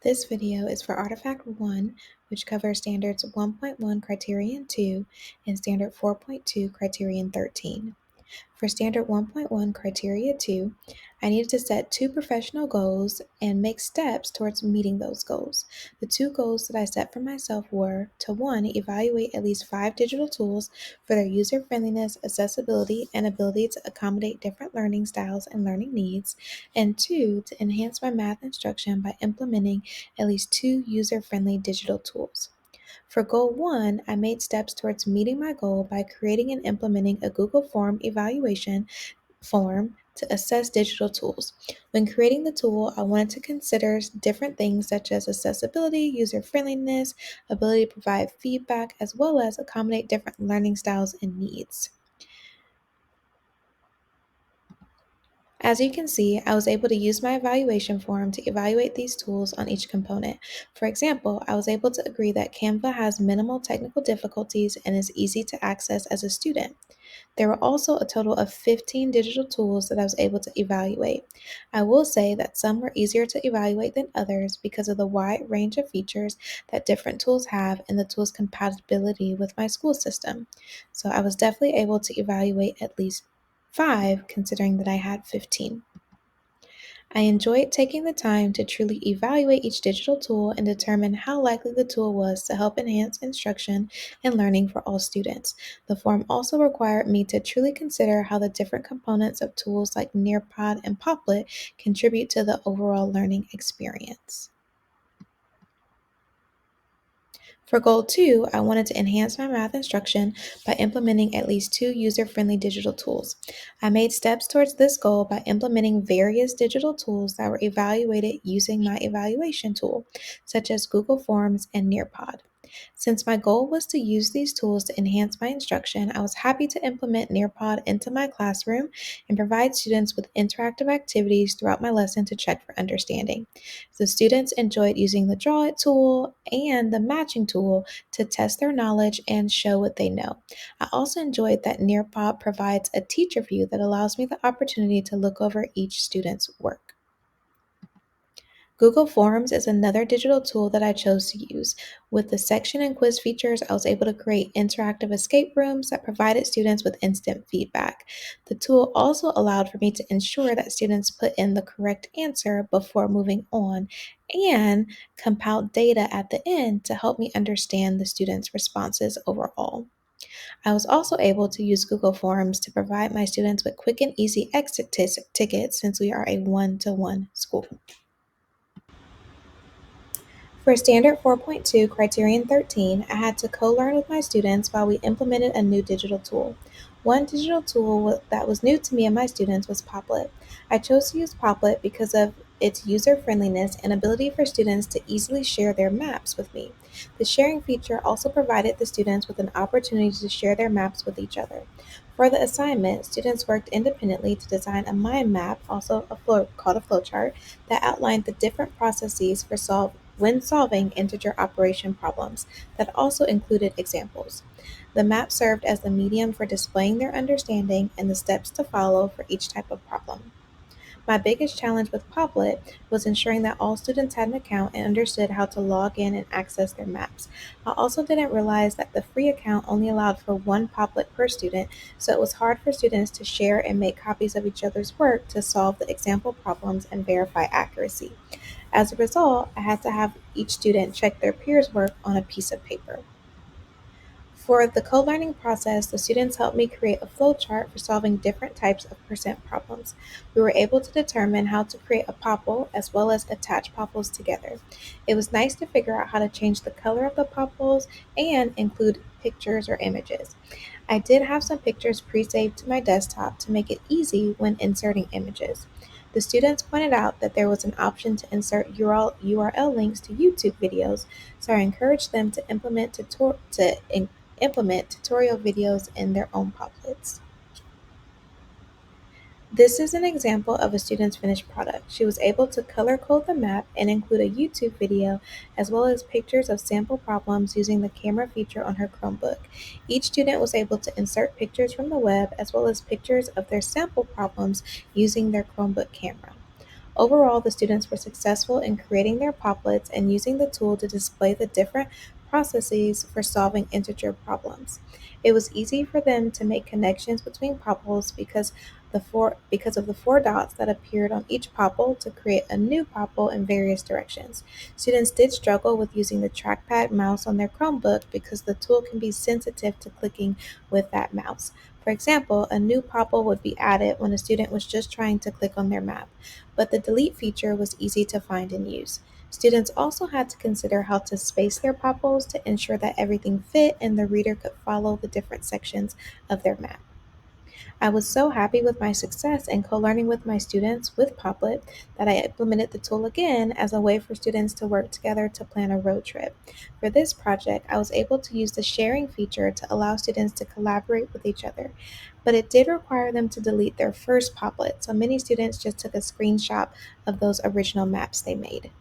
This video is for Artifact 1, which covers Standards 1.1 Criterion 2 and Standard 4.2 Criterion 13. For Standard 1.1 Criteria 2, I needed to set two professional goals and make steps towards meeting those goals. The two goals that I set for myself were to 1, evaluate at least 5 digital tools for their user-friendliness, accessibility, and ability to accommodate different learning styles and learning needs, and 2, to enhance my math instruction by implementing at least 2 user-friendly digital tools. For Goal 1, I made steps towards meeting my goal by creating and implementing a Google Form evaluation form to assess digital tools. When creating the tool, I wanted to consider different things such as accessibility, user friendliness, ability to provide feedback, as well as accommodate different learning styles and needs. As you can see, I was able to use my evaluation form to evaluate these tools on each component. For example, I was able to agree that Canva has minimal technical difficulties and is easy to access as a student. There were also a total of 15 digital tools that I was able to evaluate. I will say that some were easier to evaluate than others because of the wide range of features that different tools have and the tool's compatibility with my school system. So I was definitely able to evaluate at least 5, considering that I had 15. I enjoyed taking the time to truly evaluate each digital tool and determine how likely the tool was to help enhance instruction and learning for all students. The form also required me to truly consider how the different components of tools like Nearpod and Poplet contribute to the overall learning experience. For Goal 2, I wanted to enhance my math instruction by implementing at least 2 user-friendly digital tools. I made steps towards this goal by implementing various digital tools that were evaluated using my evaluation tool, such as Google Forms and Nearpod. Since my goal was to use these tools to enhance my instruction, I was happy to implement Nearpod into my classroom and provide students with interactive activities throughout my lesson to check for understanding. The students enjoyed using the Draw It tool and the Matching tool to test their knowledge and show what they know. I also enjoyed that Nearpod provides a teacher view that allows me the opportunity to look over each student's work. Google Forms is another digital tool that I chose to use. With the section and quiz features, I was able to create interactive escape rooms that provided students with instant feedback. The tool also allowed for me to ensure that students put in the correct answer before moving on and compiled data at the end to help me understand the students' responses overall. I was also able to use Google Forms to provide my students with quick and easy exit tickets since we are a one-to-one school. For Standard 4.2 Criterion 13, I had to co-learn with my students while we implemented a new digital tool. One digital tool that was new to me and my students was Poplet. I chose to use Poplet because of its user-friendliness and ability for students to easily share their maps with me. The sharing feature also provided the students with an opportunity to share their maps with each other. For the assignment, students worked independently to design a mind map, also called a flowchart, that outlined the different processes for when solving integer operation problems that also included examples. The map served as the medium for displaying their understanding and the steps to follow for each type of problem. My biggest challenge with Poplet was ensuring that all students had an account and understood how to log in and access their maps. I also didn't realize that the free account only allowed for one Poplet per student, so it was hard for students to share and make copies of each other's work to solve the example problems and verify accuracy. As a result, I had to have each student check their peers' work on a piece of paper. For the co-learning process, the students helped me create a flowchart for solving different types of percent problems. We were able to determine how to create a popple as well as attach popples together. It was nice to figure out how to change the color of the popples and include pictures or images. I did have some pictures pre-saved to my desktop to make it easy when inserting images. The students pointed out that there was an option to insert URL links to YouTube videos, so I encouraged them to implement tutorial videos in their own Poplets. This is an example of a student's finished product. She was able to color code the map and include a YouTube video as well as pictures of sample problems using the camera feature on her Chromebook. Each student was able to insert pictures from the web as well as pictures of their sample problems using their Chromebook camera. Overall, the students were successful in creating their Poplets and using the tool to display the different processes for solving integer problems. It was easy for them to make connections between Popples because of the four dots that appeared on each Popple to create a new Popple in various directions. Students did struggle with using the trackpad mouse on their Chromebook because the tool can be sensitive to clicking with that mouse. For example, a new Popple would be added when a student was just trying to click on their map, but the delete feature was easy to find and use. Students also had to consider how to space their Popples to ensure that everything fit and the reader could follow the different sections of their map. I was so happy with my success in co learning with my students with Poplet that I implemented the tool again as a way for students to work together to plan a road trip. For this project, I was able to use the sharing feature to allow students to collaborate with each other, but it did require them to delete their first Poplet, so many students just took a screenshot of those original maps they made.